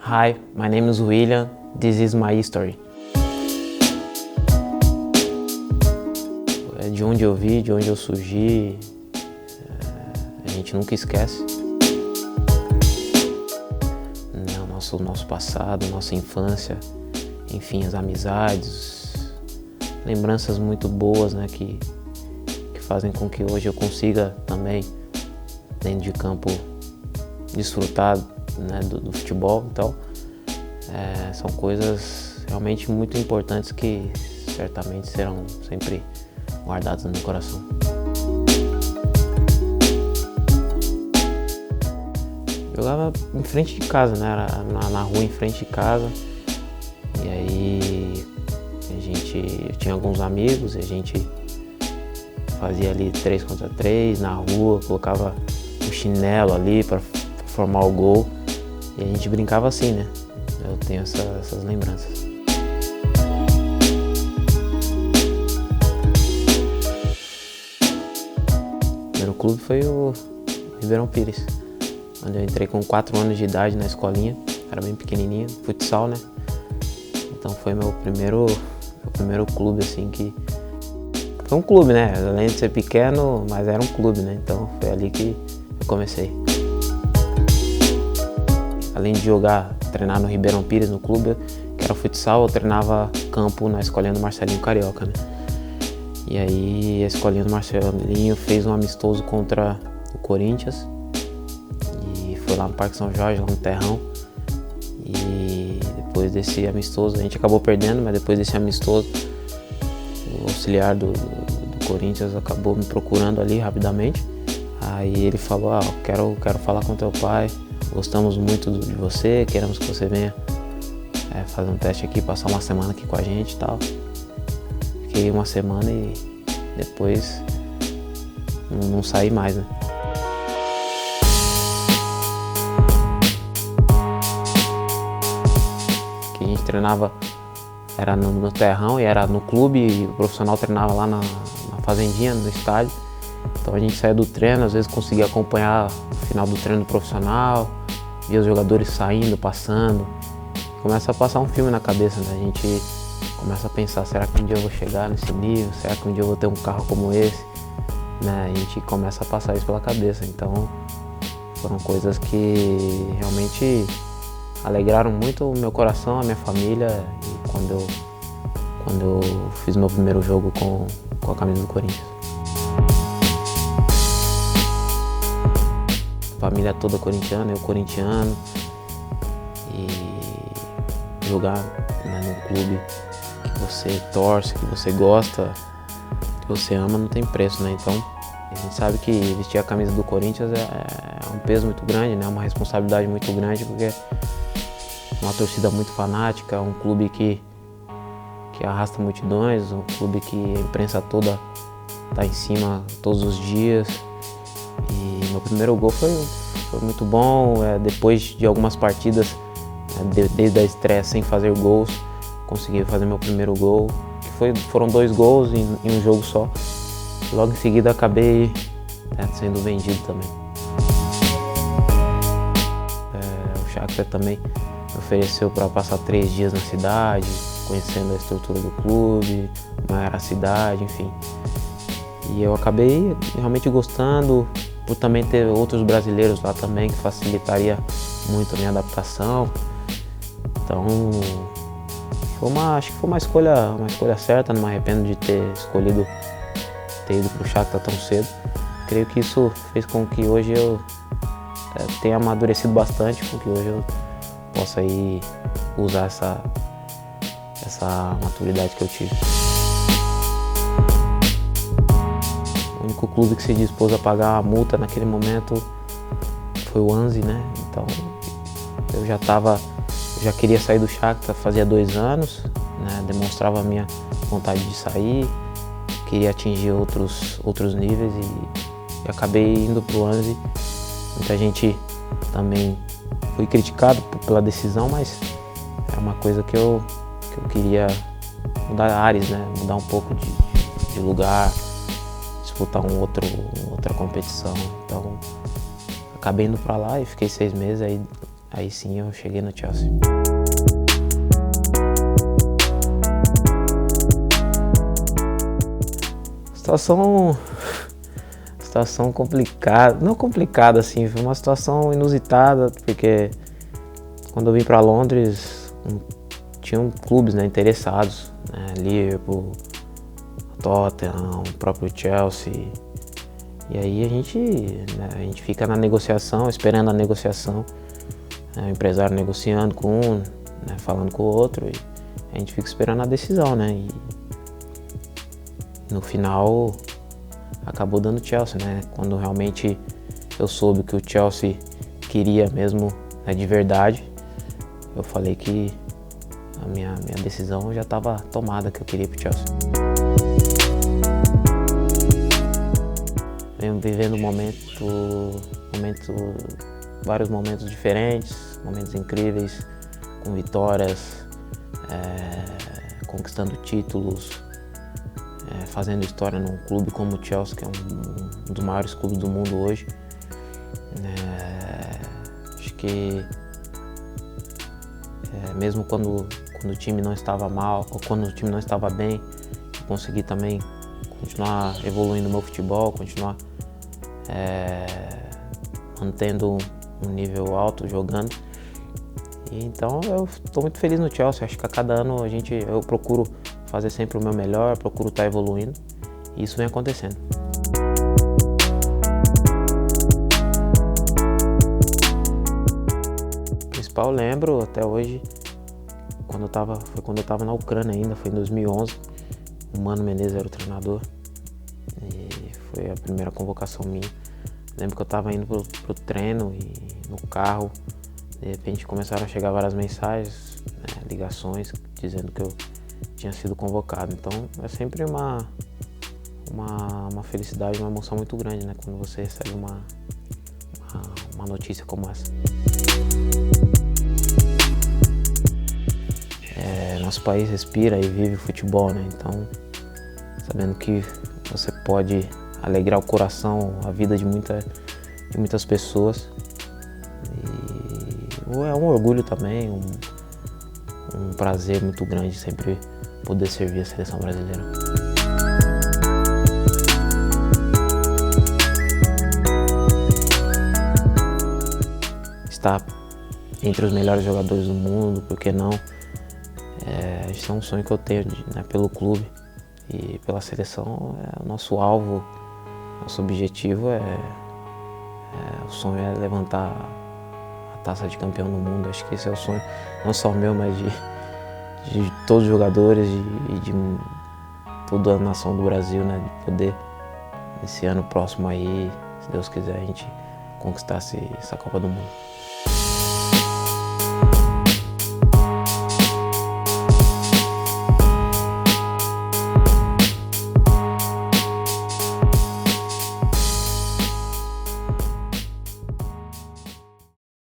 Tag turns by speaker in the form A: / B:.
A: Hi, my name is William. This is my history. De onde eu vi, de onde eu surgi, a gente nunca esquece. O nosso passado, nossa infância, enfim, as amizades, lembranças muito boas, né, que fazem com que hoje eu consiga também, dentro de campo, desfrutar, né, do futebol. Então, são coisas realmente muito importantes que certamente serão sempre guardadas no meu coração. Jogava em frente de casa, né? Era na rua em frente de casa. E aí eu tinha alguns amigos e a gente fazia ali 3 contra 3 na rua, colocava um chinelo ali para formar o gol. E a gente brincava assim, né? Eu tenho essas lembranças. O primeiro clube foi o Ribeirão Pires, onde eu entrei com 4 anos de idade na escolinha, era bem pequenininho, futsal, né? Então foi meu primeiro clube, assim, que... Foi um clube, né? Além de ser pequeno, mas era um clube, né? Então foi ali que eu comecei. Além de treinar no Ribeirão Pires, no clube, que era futsal, eu treinava campo na escolinha do Marcelinho Carioca, né? E aí a escolinha do Marcelinho fez um amistoso contra o Corinthians. Foi lá no Parque São Jorge, lá no Terrão. E depois desse amistoso, a gente acabou perdendo, mas depois desse amistoso, o auxiliar do Corinthians acabou me procurando ali rapidamente. Aí ele falou, quero falar com teu pai, gostamos muito de você, queremos que você venha fazer um teste aqui, passar uma semana aqui com a gente e tal. Fiquei uma semana e depois não saí mais, né? A gente treinava, era no terrão e era no clube, e o profissional treinava lá na fazendinha, no estádio. Então a gente saía do treino, às vezes conseguia acompanhar o final do treino do profissional, via os jogadores saindo, passando. Começa a passar um filme na cabeça, né? A gente começa a pensar, será que um dia eu vou chegar nesse nível? Será que um dia eu vou ter um carro como esse? Né? A gente começa a passar isso pela cabeça. Então foram coisas que realmente alegraram muito o meu coração, a minha família, e quando eu fiz meu primeiro jogo com a camisa do Corinthians. A família toda corintiana, eu corintiano, e jogar, né, num clube que você torce, que você gosta, que você ama, não tem preço, né? Então a gente sabe que vestir a camisa do Corinthians é um peso muito grande, né? Uma responsabilidade muito grande, porque uma torcida muito fanática, um clube que arrasta multidões, um clube que a imprensa toda está em cima todos os dias. E meu primeiro gol foi muito bom, depois de algumas partidas, desde a estreia sem fazer gols, consegui fazer meu primeiro gol, que foram 2 gols em um jogo só. Logo em seguida acabei sendo vendido também. O Shakhtar também me ofereceu para passar 3 dias na cidade, conhecendo a estrutura do clube, como era a cidade, enfim. E eu acabei realmente gostando, por também ter outros brasileiros lá também, que facilitaria muito a minha adaptação. Então, acho que foi uma escolha certa, não me arrependo de ter ido para o Shakhtar tão cedo. Creio que isso fez com que hoje eu tenha amadurecido bastante, com que hoje eu possa aí usar essa maturidade que eu tive. O único clube que se dispôs a pagar a multa naquele momento foi o Anzi, né? Então eu já queria sair do Shakhtar fazia 2 anos, né? Demonstrava a minha vontade de sair, queria atingir outros níveis e acabei indo para o Anzi. Muita gente também foi criticado pela decisão, mas é uma coisa que eu queria mudar ares, né? Mudar um pouco de lugar, disputar outra competição. Então acabei indo para lá e fiquei 6 meses, aí aí sim eu cheguei no Chelsea. Situação complicada, não complicada assim, foi uma situação inusitada, porque quando eu vim para Londres tinham clubes, né, interessados, né, Liverpool, Tottenham, o próprio Chelsea, e aí a gente fica na negociação, esperando a negociação, né, o empresário negociando com um, né, falando com o outro, e a gente fica esperando a decisão, né, e no final acabou dando Chelsea, né? Quando realmente eu soube que o Chelsea queria mesmo, né, de verdade, eu falei que a minha decisão já estava tomada, que eu queria ir pro Chelsea. Venho vivendo vários momentos diferentes, momentos incríveis, com vitórias, conquistando títulos, fazendo história num clube como o Chelsea, que é um dos maiores clubes do mundo hoje. Acho que mesmo quando o time não estava mal, ou quando o time não estava bem, eu consegui também continuar evoluindo o meu futebol, continuar mantendo um nível alto, jogando. E então eu estou muito feliz no Chelsea. Acho que a cada ano eu procuro fazer sempre o meu melhor, procuro estar evoluindo, e isso vem acontecendo. O principal eu lembro até hoje, foi quando eu estava na Ucrânia ainda, foi em 2011, o Mano Menezes era o treinador, e foi a primeira convocação minha. Lembro que eu estava indo pro treino e no carro, de repente começaram a chegar várias mensagens, né, ligações, dizendo que eu tinha sido convocado. Então é sempre uma felicidade, uma emoção muito grande, né, quando você recebe uma notícia como essa. Nosso país respira e vive o futebol, né, então sabendo que você pode alegrar o coração, a vida de muitas pessoas, e é um orgulho também, um prazer muito grande sempre poder servir a seleção brasileira. Estar entre os melhores jogadores do mundo, por que não? Esse é um sonho que eu tenho, né, pelo clube e pela seleção. O nosso alvo, nosso objetivo o sonho é levantar a taça de campeão do mundo. Acho que esse é o sonho, não só meu, mas de todos os jogadores e de toda a nação do Brasil, né, de poder, esse ano próximo aí, se Deus quiser, a gente conquistar essa Copa do Mundo.